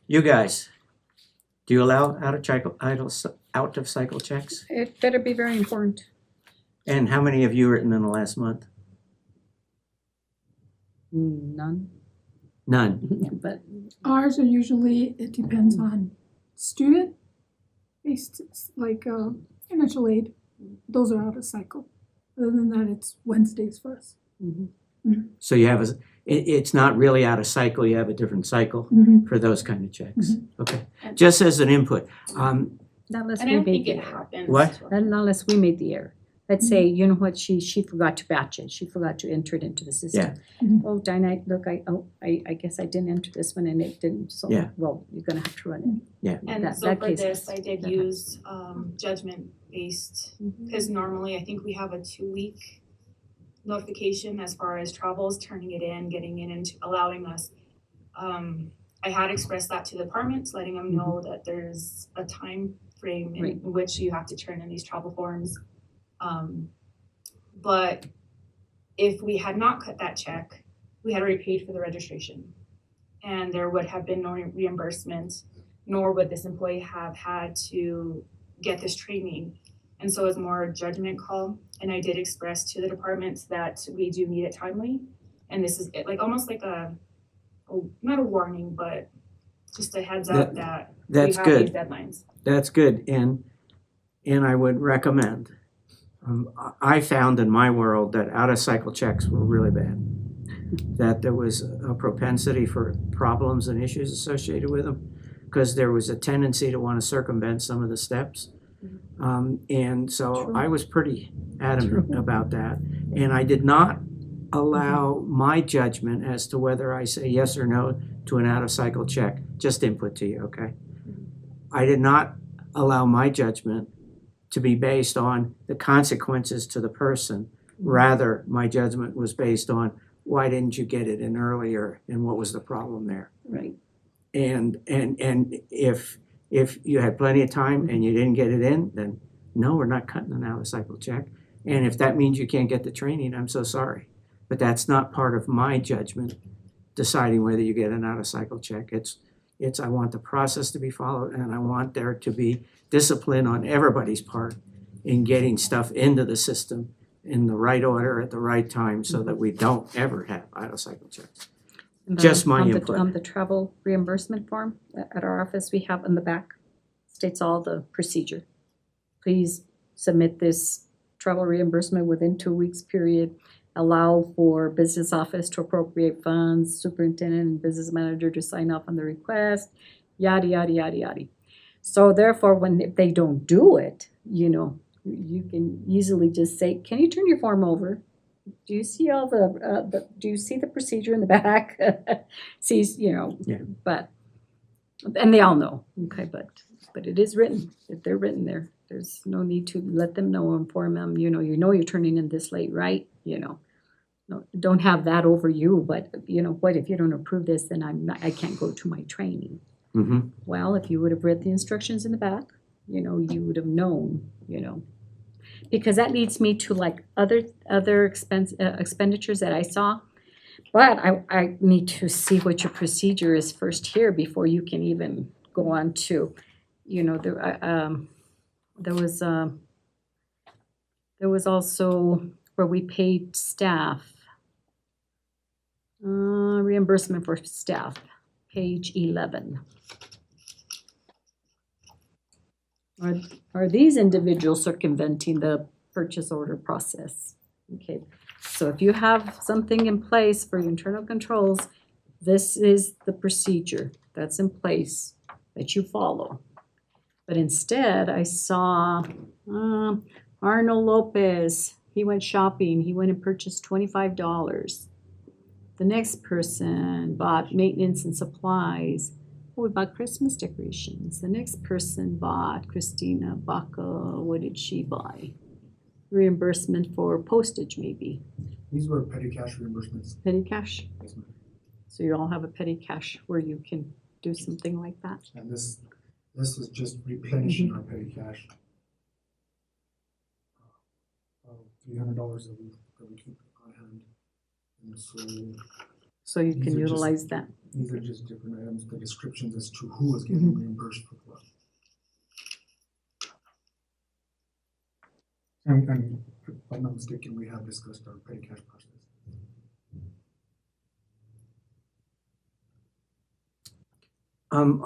you guys, do you allow out-of-cycle checks? It better be very important. And how many have you written in the last month? None, None. but Ours are usually, it depends on student, based, like, financial aid. Those are out of cycle. Other than that, it's Wednesdays for us. So you have it's not really out of cycle, you have a different cycle Mhm. for those kind of checks. Okay, just as an input. not unless And I we don't think made it the error. happens. What? Not unless we made the error. Let's say, you know what, she forgot to batch it, she forgot to enter it into the system. Yeah. Mhm. Oh, Dinah, look, I guess I didn't enter this one and it didn't, so, Yeah. well, you're gonna have to run it. Yeah. And That- so that for case this, is- I did that use judgment based, Mhm. because normally I think we have a 2-week notification as far as travels, turning it in, getting it into, allowing us. I had expressed that to the departments, letting them know that there's a time frame in Right. which you have to turn in these travel forms. But if we had not cut that check, we had already paid for the registration. And there would have been no reimbursement, nor would this employee have had to get this training. And so it's more a judgment call. And I did express to the departments that we do need it timely. And this is like almost like not a warning, but just a heads up that we That's have good. these deadlines. That's good, and I would recommend. I found in my world that out-of-cycle checks were really bad. That there was a propensity for problems and issues associated with them, because there was a tendency to want to circumvent some of the steps. And so True. I was pretty adamant about that, and I did not allow my judgment as to whether I say yes or no to an out-of-cycle check, just input to you, okay? I did not allow my judgment to be based on the consequences to the person. Rather, my judgment was based on why didn't you get it in earlier and what was the problem there? Right. And if you had plenty of time and you didn't get it in, then no, we're not cutting an out-of-cycle check. And if that means you can't get the training, I'm so sorry. But that's not part of my judgment, deciding whether you get an out-of-cycle check. It's I want the process to be followed, and I want there to be discipline on everybody's part in getting stuff into the system in the right order at the right time so that we don't ever have out-of-cycle checks. And Just my on the- input. On the travel reimbursement form at our office, we have in the back, states all the procedure. Please submit this travel reimbursement within 2 weeks period. Allow for business office to appropriate funds, superintendent and business manager to sign off on the request, yada, yada, yada, yada. So therefore, if they don't do it, you can easily just say, can you turn your form over? Do you see all do you see the procedure in the back? Sees, Yeah. but, and they all know, okay, but it is written, if they're written there, there's no need to let them know, inform them, you know you're turning in this late, right? no, don't have that over you, but you know what, if you don't approve this, then I can't go to my training. Mm-hmm. Well, if you would have read the instructions in the back, you know, you would have known, you know. Because that leads me to like other expenditures that I saw. But I need to see what your procedure is first here before you can even go on to, you know, there was also where we paid staff, reimbursement for staff, page 11. Are these individuals circumventing the purchase order process? Okay, so if you have something in place for your internal controls, this is the procedure that's in place that you follow. But instead, I saw Arnold Lopez, he went shopping, he went and purchased $25. The next person bought maintenance and supplies. Oh, we bought Christmas decorations. The next person bought, Christina Baca, what did she buy? Reimbursement for postage, maybe. These were petty cash reimbursements. Petty cash. Yes, ma'am. So you all have a petty cash where you can do something like that. And this is just replenishing our petty cash. $300 that we keep on hand. And so So you These can are just- utilize that. these are just different items, the descriptions as to who is getting reimbursed for what. And if I'm not mistaken, we have discussed our petty cash process.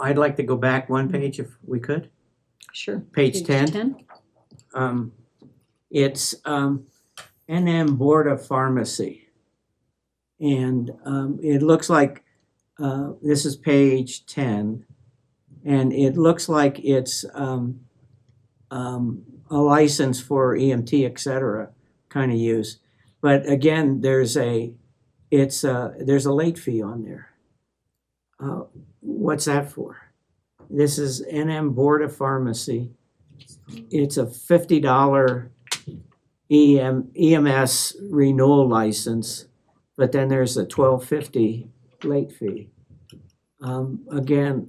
I'd like to go back one page if we could. Sure. Page 10. It's NM Board of Pharmacy. And it looks like, this is page 10, and it looks like it's a license for EMT, et cetera, kind of use. But again, there's a late fee on there. What's that for? This is NM Board of Pharmacy. It's a $50 EMS renewal license, but then there's a $12.50 late fee. Again,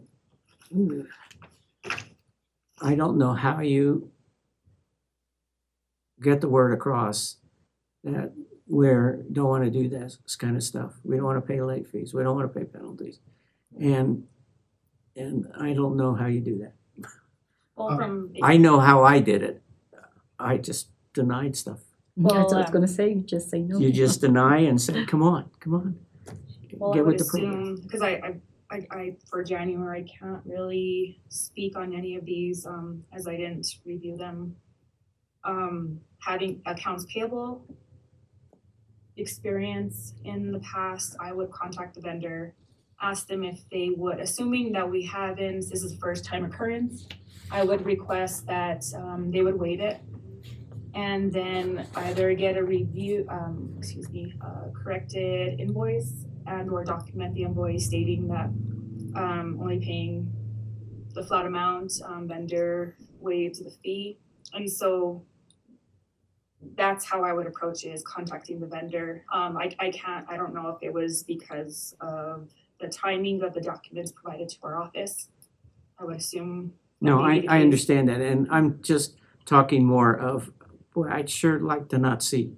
I don't know how you get the word across that we don't want to do this kind of stuff. We don't want to pay late fees. We don't want to pay penalties. And I don't know how you do that. Well, from I know how I did it. I just denied stuff. That's what I was Well, gonna say, you just say no. You just deny and say, come on. Well, I Get would with the program. assume, because I for January, I can't really speak on any of these, as I didn't review them. Having accounts payable experience in the past, I would contact the vendor, ask them if they would, assuming that we haven't, this is first time occurrence, I would request that, they would waive it. And then either get a review, corrected invoice and or document the invoice stating that only paying the flat amount, vendor waived the fee. And so that's how I would approach it, is contacting the vendor. I don't know if it was because of the timing of the documents provided to our office. I would assume. that No, may be the I case. understand that. And I'm just talking more of, boy, I'd sure like to not see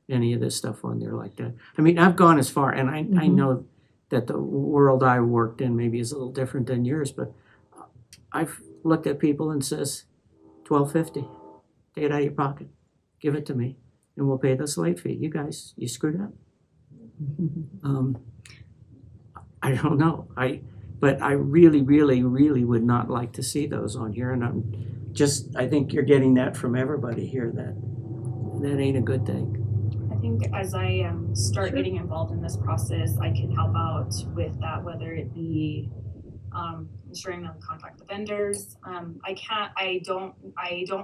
any of this stuff on there like that. I mean, I've gone as far, and I Mhm. know that the world I worked in maybe is a little different than yours, but I've looked at people and says, $12.50, take it out of your pocket, give it to me, and we'll pay this late fee. You guys, you screwed up. I don't know. But I really, really, really would not like to see those on here, and I think you're getting that from everybody here, that ain't a good thing. I think as I start Sure. getting involved in this process, I can help out with that, whether it be ensuring that we contact the vendors. I don't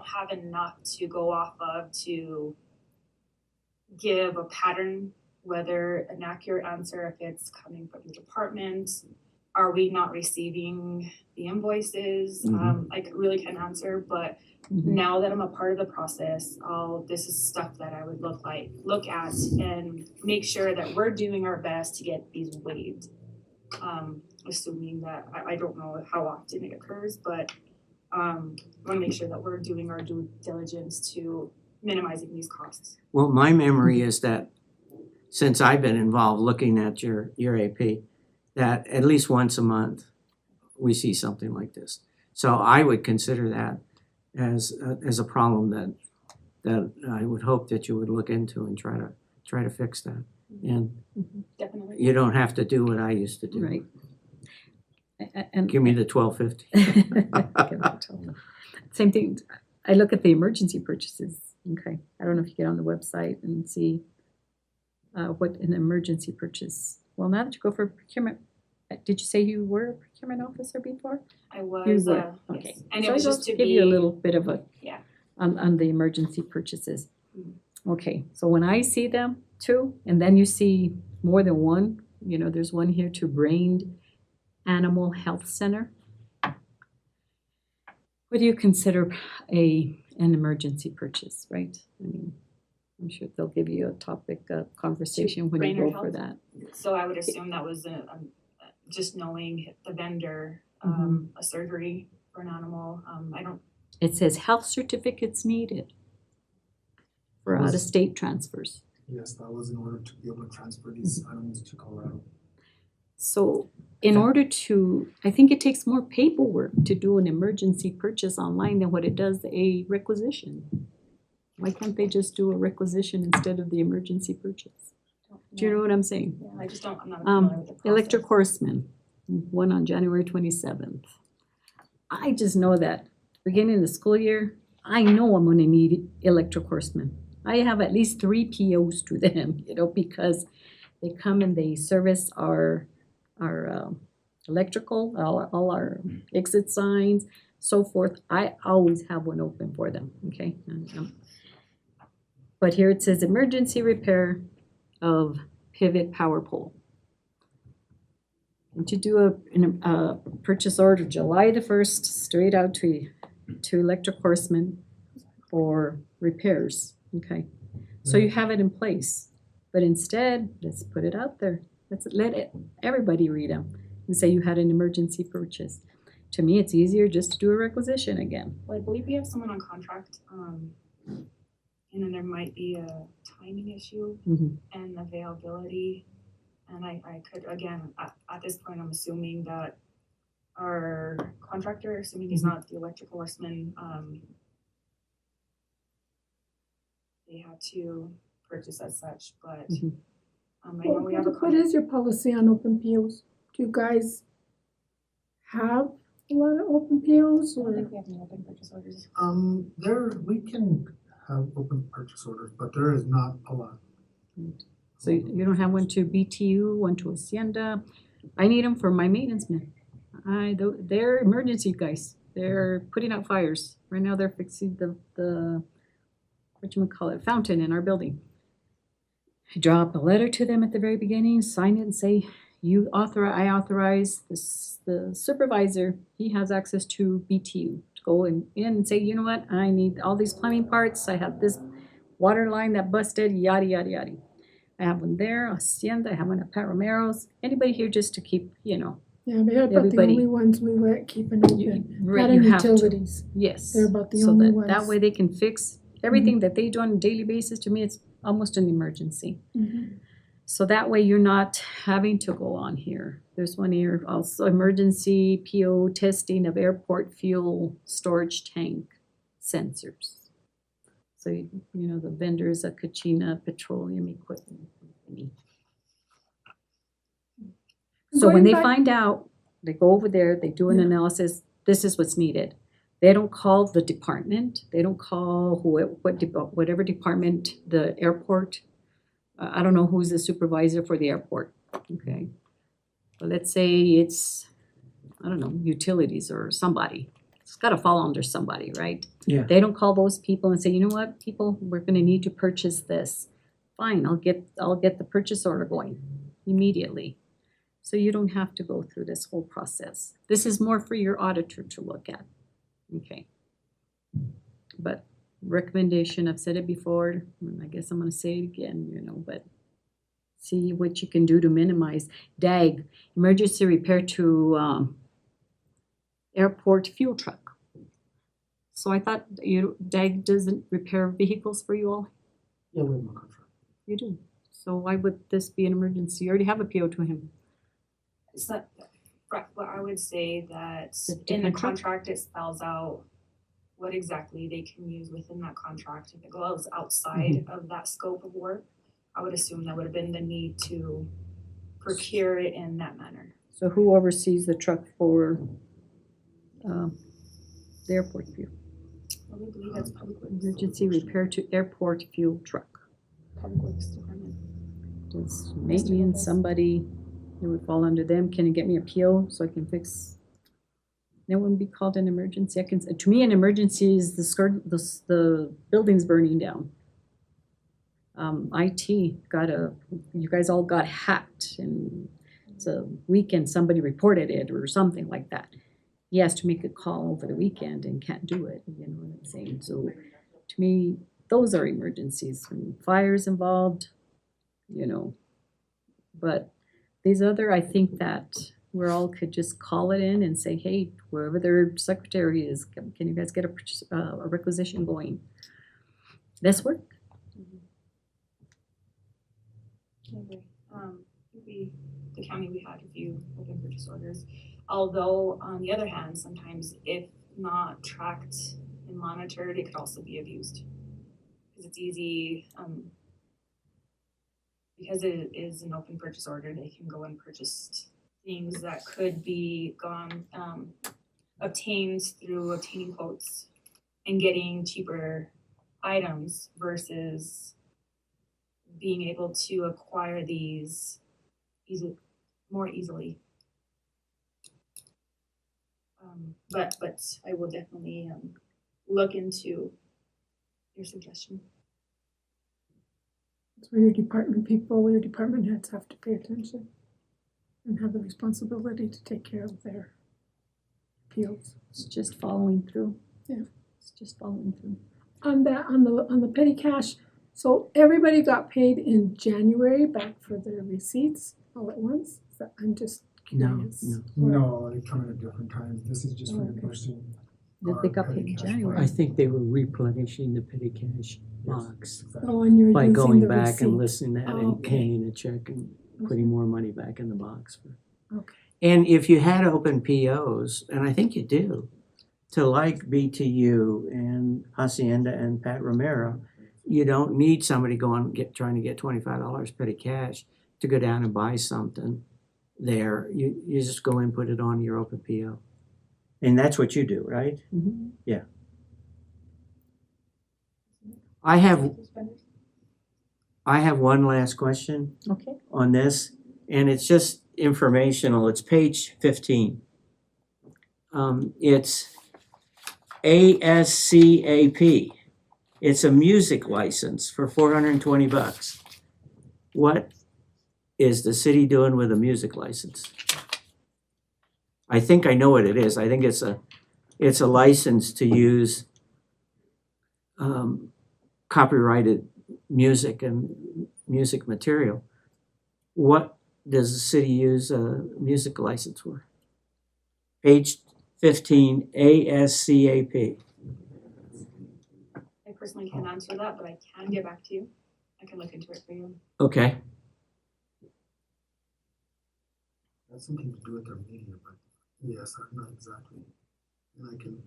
have enough to go off of to give a pattern, whether an accurate answer, if it's coming from the department, are we not receiving the invoices? I really can't answer, but Mhm. now that I'm a part of the process, this is stuff that I would look at and make sure that we're doing our best to get these waived. Assuming that, I don't know how often it occurs, but I wanna make sure that we're doing our due diligence to minimizing these costs. Well, my memory is that since I've been involved looking at your AP, that at least once a month, we see something like this. So I would consider that as a problem that I would hope that you would look into and try to fix that. And Definitely. you don't have to do what I used to do. Right. And Give me the $12.50. Same thing, I look at the emergency purchases, okay, I don't know if you get on the website and see what an emergency purchase, well, now that you go for procurement, did you say you were a procurement officer before? I You was, were, okay. yes, and So it was it'll just to give you a be, little bit of a, Yeah. on the emergency purchases. Okay, so when I see them too, and then you see more than one, you know, there's one here to Brain Animal Health Center. What do you consider an emergency purchase, right? I mean, I'm sure they'll give you a topic of conversation when you Brainerd go for Health? that. so I would assume that was just knowing the vendor, a surgery for an animal, I don't, It says health certificates needed for Was- out-of-state transfers. Yes, that was in order to be able to transfer these animals to Colorado. So in order to, I think it takes more paperwork to do an emergency purchase online than what it does a requisition. Why can't they just do a requisition instead of the emergency purchase? Do you know what I'm saying? Yeah, I just don't, I'm not familiar with the process. Electric Horseman, one on January 27th. I just know that beginning of the school year, I know I'm gonna need Electric Horseman. I have at least 3 POs to them, you know, because they come and they service our electrical, all our exit signs, so forth. I always have one open for them, okay? But here it says emergency repair of pivot power pole. And to do a purchase order July the 1st, straight out to Electric Horseman for repairs, okay? So you have it in place, but instead, let's put it out there. Let's let everybody read them and say you had an emergency purchase. To me, it's easier just to do a requisition again. Well, I believe we have someone on contract, and then there might be a timing issue Mhm. and availability. And I could, again, at this point, I'm assuming that our contractor, assuming he's not the Electrical Horseman, they had to purchase as such, but Mhm. I know we have a What contract. is your policy on open POs? Do you guys have a lot of open POs I don't or? think we have any open purchase orders. We can have open purchase orders, but there is not a lot. So you don't have one to BTU, one to Hacienda. I need them for my maintenance men. They're emergency guys. They're putting out fires. Right now, they're fixing the whatchamacallit, fountain in our building. I drop a letter to them at the very beginning, sign it and say, I authorize the supervisor, he has access to BTU, to go in and say, you know what, I need all these plumbing parts, I have this water line that busted, yada, yada, yada. I have one there, Hacienda, I have one at Pat Romero's, anybody here just to keep, you know, Yeah, they're about the Everybody- only ones we let keeping open. right, Not you in have to. utilities. Yes. They're about the So only that ones. Mm-hmm. way they can fix everything that they do on a daily basis. To me, it's almost an emergency. Mhm. So that way you're not having to go on here. There's one here also, emergency PO testing of airport fuel storage tank sensors. So, you know, the vendors at Kachina Petroleum Equipment Company. So when Going they back- find out, they go over there, they do an Yeah. analysis, this is what's needed. They don't call the department, they don't call whatever department, the airport. I don't know who's the supervisor for the airport, okay? But let's say it's, I don't know, utilities or somebody. It's gotta fall under somebody, right? Yeah. They don't call those people and say, you know what, people, we're gonna need to purchase this. Fine, I'll get the purchase order going immediately. So you don't have to go through this whole process. This is more for your auditor to look at. Okay. But recommendation, I've said it before, and I guess I'm gonna say it again, you know, but see what you can do to minimize DAG, emergency repair to airport fuel truck. So I thought DAG doesn't repair vehicles for you all? Yeah, we have a contract. You do. So why would this be an emergency? You already have a PO to him. It's not, right, well, I would say that It's a in the different truck? contract, it spells out what exactly they can use within that contract. If it goes outside of that scope of work, I would assume that would have been the need to procure it in that manner. So who oversees the truck for the airport fuel? I would believe that's Public Works. Emergency repair to airport fuel truck. Public Works Department. Does maintenance, somebody, it would fall under them, can you get me a PO so I can fix? That wouldn't be called an emergency, I can, to me, an emergency is the building's burning down. IT you guys all got hacked and it's a weekend, somebody reported it or something like that. He has to make a call over the weekend and can't do it, you know what I'm saying? So to me, those are emergencies, when fire's involved, you know. But these other, I think that we all could just call it in and say, hey, wherever their secretary is, can you guys get a requisition going? This work? I agree. The county, we had a few open purchase orders. Although, on the other hand, sometimes if not tracked and monitored, it could also be abused. Because it's easy, because it is an open purchase order, they can go and purchase things that could be obtained through obtaining quotes and getting cheaper items versus being able to acquire these more easily. But I will definitely look into your suggestion. That's where your department people, your department heads have to pay attention and have the responsibility to take care of their appeals. It's just following through. Yeah. It's just following through. On the petty cash, so everybody got paid in January back for their receipts all at once? So I'm just No, curious. no. No, they come in at different times. This is just Oh, okay. reimbursing. That they our got petty paid in cash January. I fund. think they were replenishing the petty cash box Exactly. Oh, and you're by using going the back receipt. and listing that Oh, and okay. paying a check and putting more money back in the box. Okay. And if you had open POs, and I think you do, to like BTU and Hacienda and Pat Romero, you don't need somebody trying to get $25 petty cash to go down and buy something there. You just go and put it on your open PO. And that's what you do, right? Mhm. Yeah. I have one last question Okay. on this, and it's just informational. It's page 15. It's ASCAP. It's a music license for $420. What is the city doing with a music license? I think I know what it is. I think it's a license to use copyrighted music and music material. What does the city use a music license for? Page 15, ASCAP. I personally can't answer that, but I can get back to you. I can look into it for you. Okay, That's something to do with their media, but yes, I'm not exactly. And I can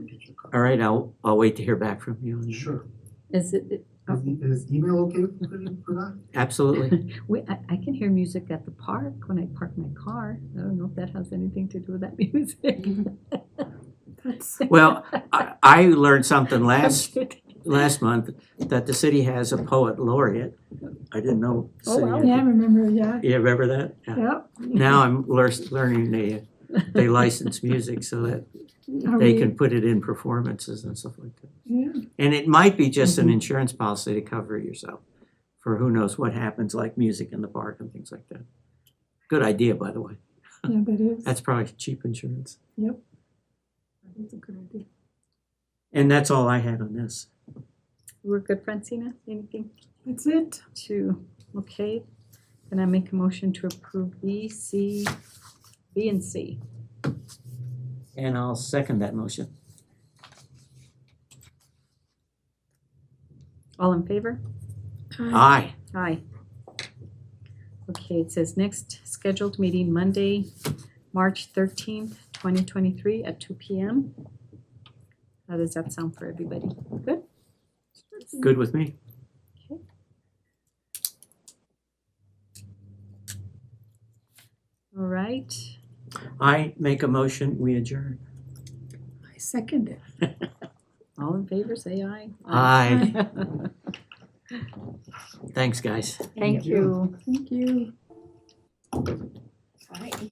get your copy. all right, I'll wait to hear back from you on that. Sure. Is it, Is email okay for that? Absolutely. I can hear music at the park when I park my car. I don't know if that has anything to do with that music. That's, Well, I learned something last month that the city has a poet laureate. I didn't know. the Oh, city wow. had- yeah, I remember, yeah. You remember that? Yeah. Yeah. Now I'm learning they license music so that Are they we- can put it in performances and stuff like that. Yeah, And it might be just an Mhm. insurance policy to cover yourself for who knows what happens, like music in the park and things like that. Good idea, by the way. Yeah, that is. That's probably cheap insurance. Yep. That's a good idea. And that's all I had on this. We're good, Francina? Anything That's it. okay? Then I make a motion to approve B, and C. And I'll second that motion. All in favor? Aye. Aye. Okay, it says next scheduled meeting Monday, March 13th, 2023 at 2 p.m. How does that sound for everybody? Good? Good with me. All right. I make a motion, we adjourn. I second it. All in favor, say aye. Aye. Thanks, guys. Thank you. Thank you. All right.